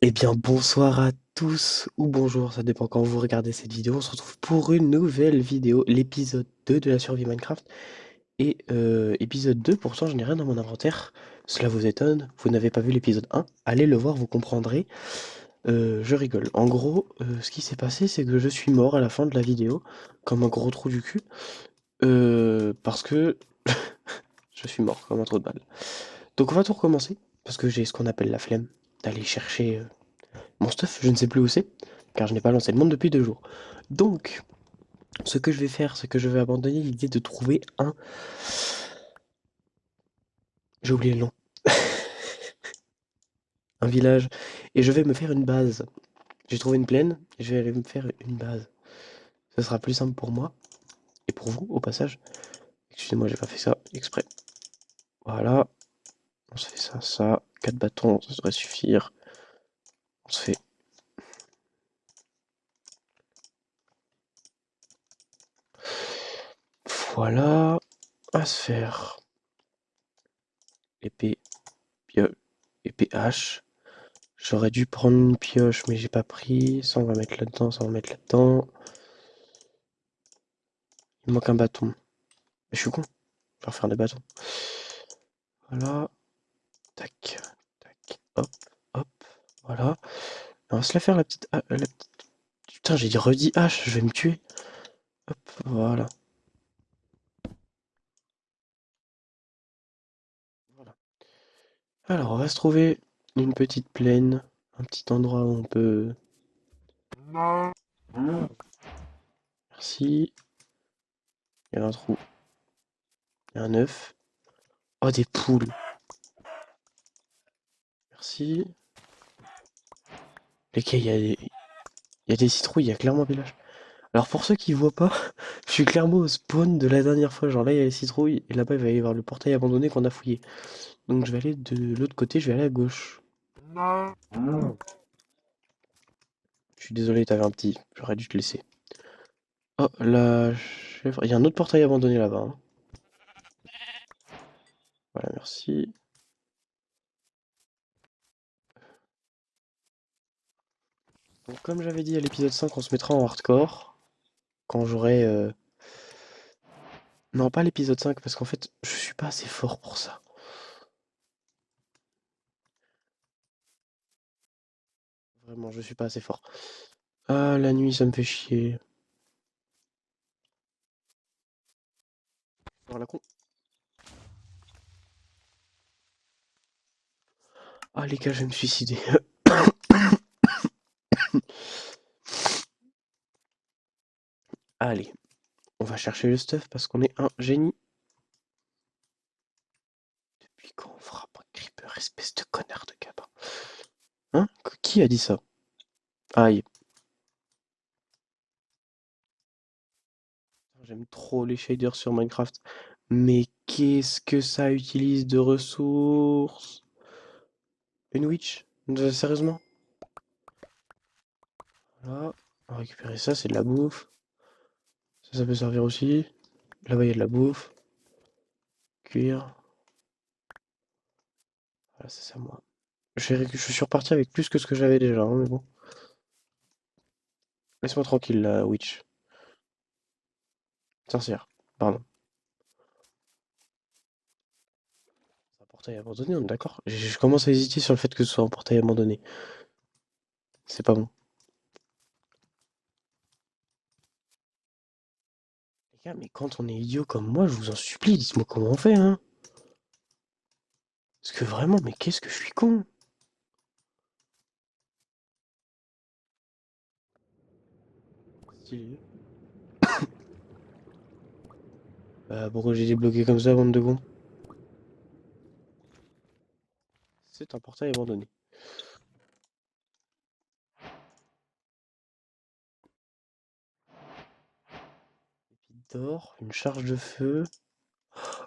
Eh bien, bonsoir à tous, ou bonjour, ça dépend quand vous regardez cette vidéo. On se retrouve pour une nouvelle vidéo, l'épisode 2 de la survie Minecraft. Et épisode 2, pourtant je n'ai rien dans mon inventaire. Cela vous étonne, vous n'avez pas vu l'épisode 1, allez le voir, vous comprendrez. Je rigole. En gros, ce qui s'est passé, c'est que je suis mort à la fin de la vidéo, comme un gros trou du cul, parce que je suis mort comme un trou de balle. Donc on va tout recommencer, parce que j'ai ce qu'on appelle la flemme d'aller chercher mon stuff, je ne sais plus où c'est, car je n'ai pas lancé le monde depuis 2 jours. Donc, ce que je vais faire, c'est que je vais abandonner l'idée de trouver un... J'ai oublié le nom. Un village. Et je vais me faire une base. J'ai trouvé une plaine, et je vais aller me faire une base. Ce sera plus simple pour moi, et pour vous, au passage. Excusez-moi, j'ai pas fait ça exprès. Voilà. On se fait ça, ça. 4 bâtons, ça devrait suffire. On se fait... Voilà. À se faire. Épée, pioche, épée hache. J'aurais dû prendre une pioche, mais j'ai pas pris. Ça, on va mettre là-dedans, ça, on va mettre là-dedans. Il me manque un bâton. Mais je suis con. Je vais refaire des bâtons. Voilà. Tac. Tac. Hop. Hop. Voilà. On va se la faire la petite... Putain, j'ai dit redit H, je vais me tuer. Hop. Voilà. Voilà. Alors, on va se trouver une petite plaine. Un petit endroit où on peut... Merci. Il y a un trou. Il y a un œuf. Oh, des poules. Merci. Lesquels il y a des... Il y a des citrouilles, il y a clairement des lâches. Alors pour ceux qui voient pas, je suis clairement au spawn de la dernière fois. Genre là, il y a les citrouilles, et là-bas, il va y avoir le portail abandonné qu'on a fouillé. Donc je vais aller de l'autre côté, je vais aller à gauche. Je suis désolé, t'avais un petit... J'aurais dû te laisser. Oh, la chèvre... Il y a un autre portail abandonné là-bas, hein. Voilà, merci. Donc comme j'avais dit à l'épisode 5, on se mettra en hardcore. Quand j'aurai... Non, pas l'épisode 5, parce qu'en fait, je suis pas assez fort pour ça. Vraiment, je suis pas assez fort. Ah, la nuit, ça me fait chier. Alors la con... Ah les gars, je vais me suicider. Allez, on va chercher le stuff parce qu'on est un génie. Depuis quand on frappe un creeper, espèce de connard de gamin? Hein? Qui a dit ça? Aïe. J'aime trop les shaders sur Minecraft. Mais qu'est-ce que ça utilise de ressources? Une witch? Sérieusement? Voilà. On va récupérer ça, c'est de la bouffe. Ça peut servir aussi. Là-bas, il y a de la bouffe. Cuire. Voilà, c'est ça, moi. Je suis reparti avec plus que ce que j'avais déjà, hein, mais bon. Laisse-moi tranquille, la witch. Sorcière. Pardon. C'est un portail abandonné, on est d'accord? Je commence à hésiter sur le fait que ce soit un portail abandonné. C'est pas bon. Les gars, mais quand on est idiot comme moi, je vous en supplie, dites-moi comment on fait, hein. Parce que vraiment, mais qu'est-ce que je suis con. Stylé. Bah, pourquoi j'ai débloqué comme ça, bande de cons? C'est un portail abandonné. Épine d'or, une charge de feu.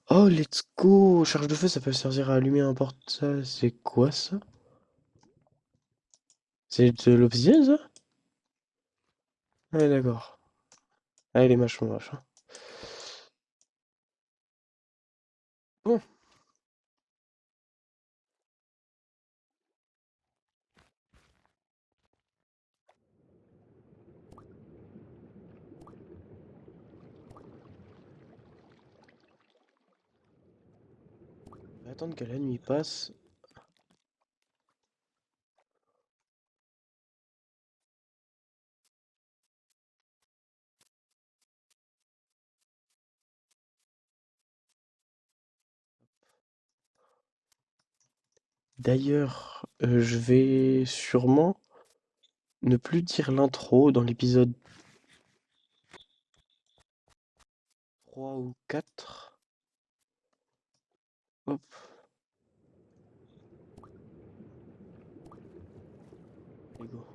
Oh, let's go! Charge de feu, ça peut servir à allumer un portail. C'est quoi ça? C'est de l'obsidienne, ça? Ouais, d'accord. Allez, les machins, machin. Bon, Attendre que la nuit passe. D'ailleurs, je vais sûrement ne plus dire l'intro dans l'épisode 3 ou 4. Hop, let's go.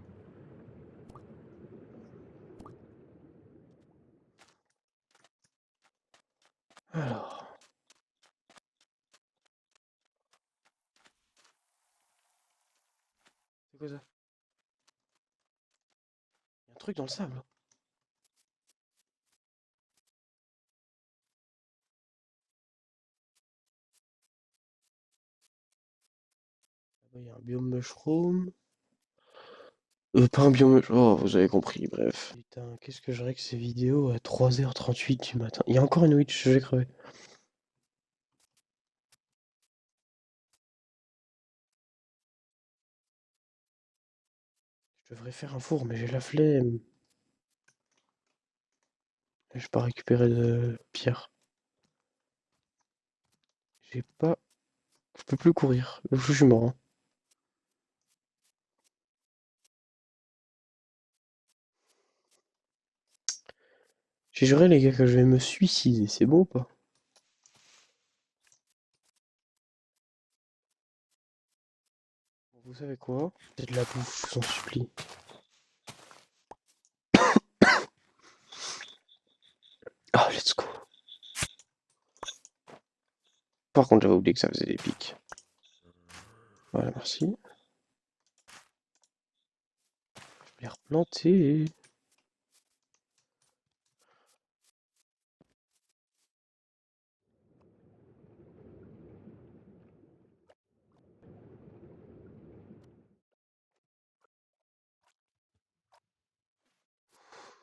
Alors, c'est quoi ça? Il y a un truc dans le sable. Là-bas, il y a un biome mushroom. Pas un biome mushroom. Oh, vous avez compris, bref. Putain, qu'est-ce que je règle ces vidéos à 3h38 du matin? Il y a encore une witch, je vais crever. Je devrais faire un four, mais j'ai la flemme. Je vais pas récupérer de pierre. J'ai pas. Je peux plus courir. Je suis mort, hein. J'ai juré, les gars, que je vais me suicider. C'est bon ou pas? Vous savez quoi? C'est de la bouffe, je vous en supplie. Ah, let's go. Par contre, j'avais oublié que ça faisait des pics. Voilà, merci. Je vais les replanter.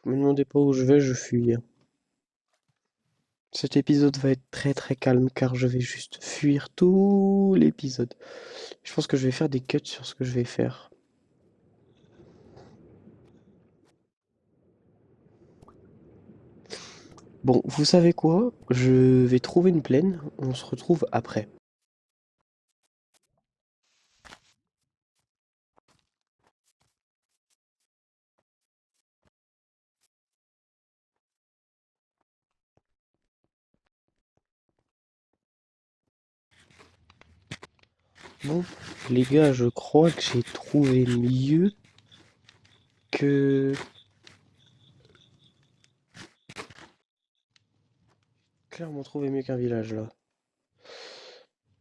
Me demandez pas où je vais, je fuis, hein. Cet épisode va être très très calme car je vais juste fuir tout l'épisode. Je pense que je vais faire des cuts sur ce que je vais faire. Bon, vous savez quoi? Je vais trouver une plaine, on se retrouve après. Bon, les gars, je crois que j'ai trouvé mieux que... Clairement trouvé mieux qu'un village, là.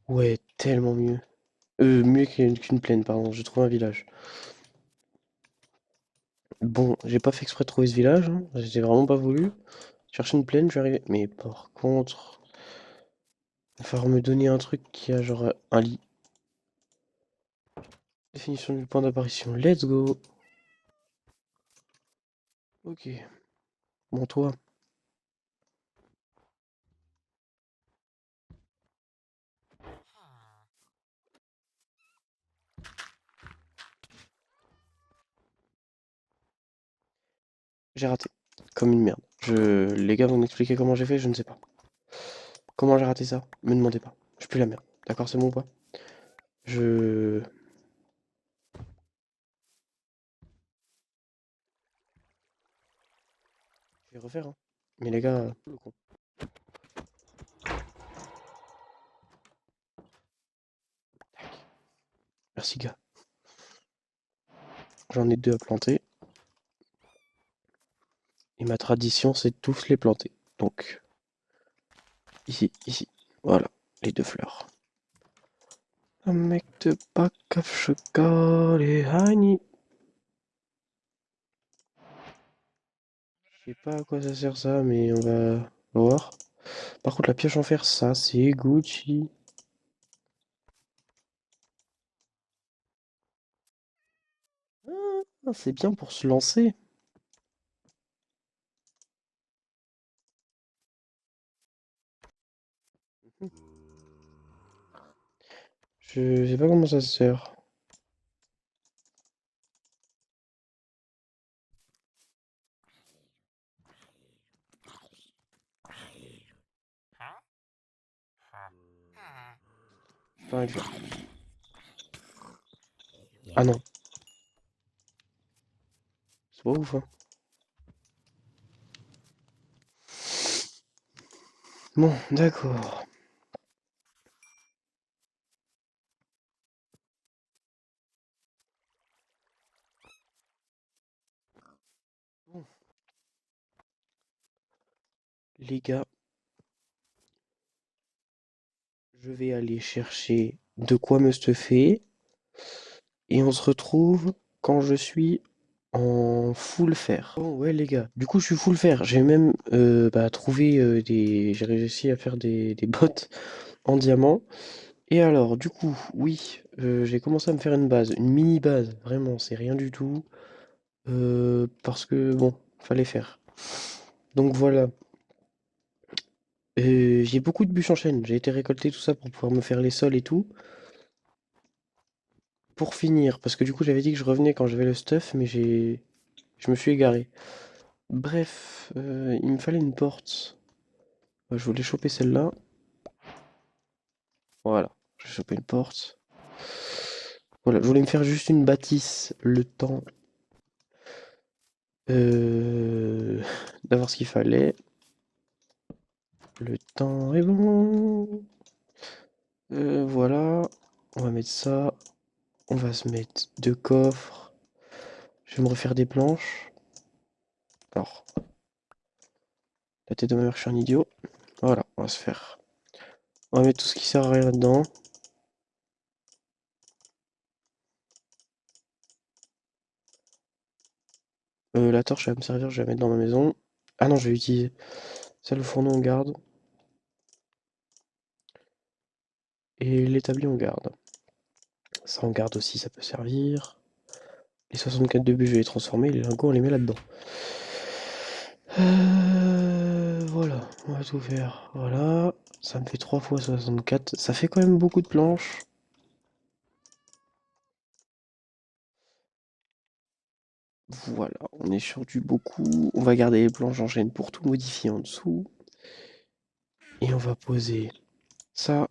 Ouais, tellement mieux. Mieux qu'une plaine, pardon, j'ai trouvé un village. Bon, j'ai pas fait exprès de trouver ce village, hein. J'ai vraiment pas voulu. Chercher une plaine, je vais arriver. Mais par contre, il va falloir me donner un truc qui a genre un lit. Définition du point d'apparition, let's go. Ok, bon toi, j'ai raté. Comme une merde. Les gars vont m'expliquer comment j'ai fait, je ne sais pas. Comment j'ai raté ça? Me demandez pas. Je pue la merde. D'accord, c'est bon ou pas? Je... Je vais refaire, hein. Mais les gars, le con. Merci gars. J'en ai deux à planter. Et ma tradition, c'est de tous les planter. Donc, ici, ici. Voilà, les deux fleurs. I'm make the back of sugar et honey. Je sais pas à quoi ça sert ça, mais on va voir. Par contre, la pioche en fer, ça, c'est Gucci. Ah, c'est bien pour se lancer. Je sais pas comment ça se sert. J'ai pas envie de faire. Ah non, c'est pas ouf, hein. Bon, d'accord. Bon, les gars, je vais aller chercher de quoi me stuffer. Et on se retrouve quand je suis en full fer. Bon, ouais, les gars. Du coup, je suis full fer. J'ai même trouvé des. J'ai réussi à faire des bottes en diamant. Et alors, du coup, oui, j'ai commencé à me faire une base, une mini base. Vraiment, c'est rien du tout. Parce que, bon, fallait faire. Donc voilà. J'ai beaucoup de bûches en chêne. J'ai été récolter tout ça pour pouvoir me faire les sols et tout. Pour finir, parce que du coup, j'avais dit que je revenais quand j'avais le stuff, mais je me suis égaré. Bref, il me fallait une porte. Je voulais choper celle-là. Voilà, j'ai chopé une porte. Voilà, je voulais me faire juste une bâtisse, le temps euh, d'avoir ce qu'il fallait. Le temps est bon. Voilà, on va mettre ça. On va se mettre deux coffres. Je vais me refaire des planches. Alors, la tête de ma mère, je suis un idiot. Voilà, on va se faire. On va mettre tout ce qui sert à rien là-dedans. La torche, elle va me servir, je vais la mettre dans ma maison. Ah non, je vais utiliser. Ça, le fourneau, on garde. Et l'établi, on garde. Ça, on garde aussi, ça peut servir. Les 64 de but, je vais les transformer. Les lingots, on les met là-dedans. Voilà, on va tout faire. Voilà, ça me fait 3 fois 64. Ça fait quand même beaucoup de planches. Voilà, on est sur du beaucoup. On va garder les planches en chaîne pour tout modifier en dessous. Et on va poser ça.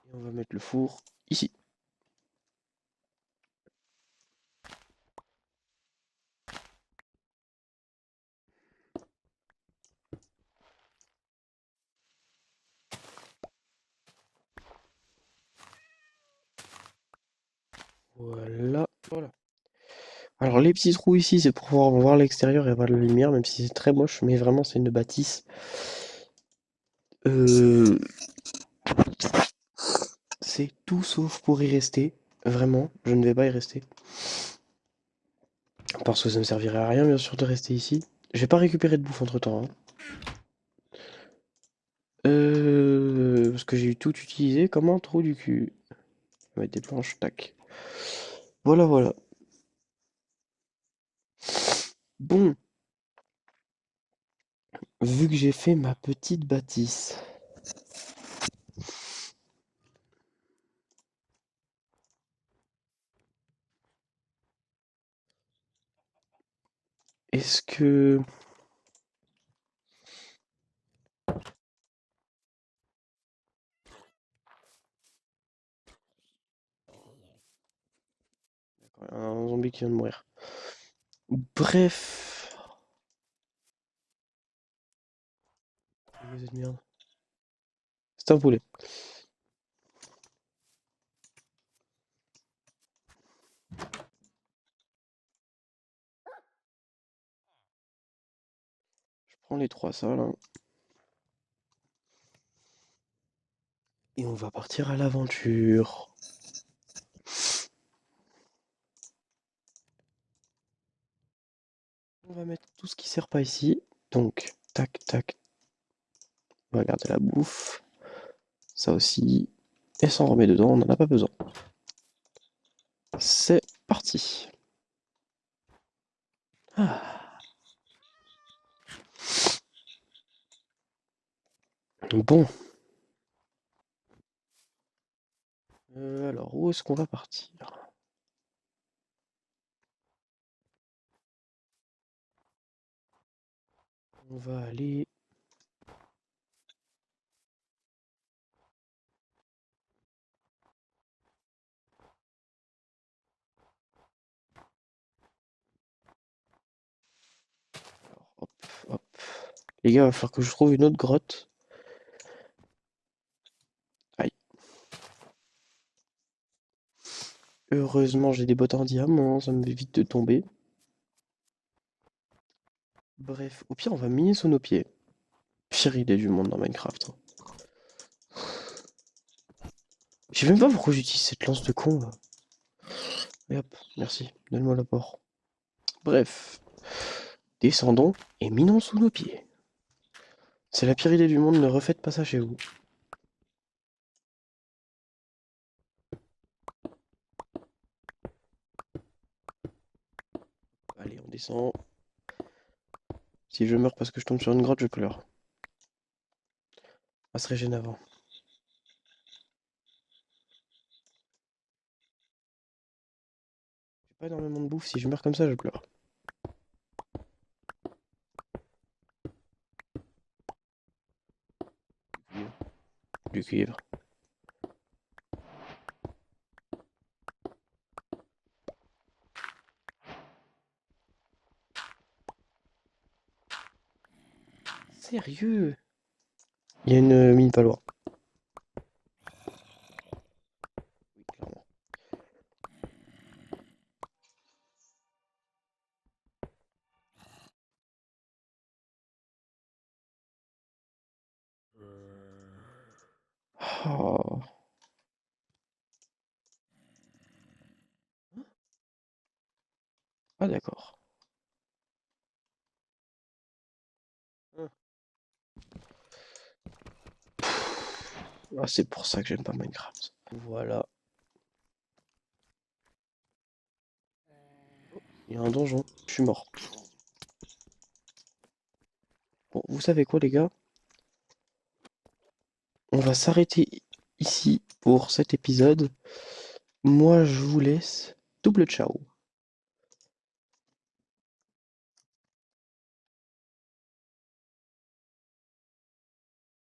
Et on va mettre le four ici. Voilà, voilà. Alors les petits trous ici, c'est pour pouvoir voir l'extérieur et avoir de la lumière, même si c'est très moche, mais vraiment c'est une bâtisse. Euh, c'est tout sauf pour y rester. Vraiment, je ne vais pas y rester. Parce que ça ne me servirait à rien, bien sûr, de rester ici. Je vais pas récupérer de bouffe entre-temps, hein. Parce que j'ai tout utilisé comme un trou du cul. On va mettre des planches, tac. Voilà, voilà. Bon, vu que j'ai fait ma petite bâtisse, est-ce que... Un zombie qui vient de mourir. Bref. Cette merde. C'est un poulet. Je prends les trois ça là. Et on va partir à l'aventure. On va mettre tout ce qui sert pas ici. Donc, tac, tac. On va garder la bouffe. Ça aussi. Et ça on remet dedans, on n'en a pas besoin. C'est parti. Ah. Bon. Alors, où est-ce qu'on va partir? On va aller... Hop, hop. Les gars, il va falloir que je trouve une autre grotte. Aïe. Heureusement, j'ai des bottes en diamant, ça me évite de tomber. Bref, au pire, on va miner sous nos pieds. Pire idée du monde dans Minecraft, hein. Je sais même pas pourquoi j'utilise cette lance de con, là. Et hop, merci, donne-moi l'apport. Bref, descendons et minons sous nos pieds. C'est la pire idée du monde, ne refaites pas ça chez vous. Allez, on descend. Si je meurs parce que je tombe sur une grotte, je pleure. Ça se régène avant. J'ai pas énormément de bouffe, si je meurs comme ça, je pleure. Du cuivre. Sérieux? Il y a une mine pas loin. Oui, clairement. Oh. Ah d'accord. Hein. Ah, c'est pour ça que j'aime pas Minecraft. Voilà. Il y a un donjon. Je suis mort. Bon, vous savez quoi les gars? On va s'arrêter ici pour cet épisode. Moi je vous laisse. Double ciao.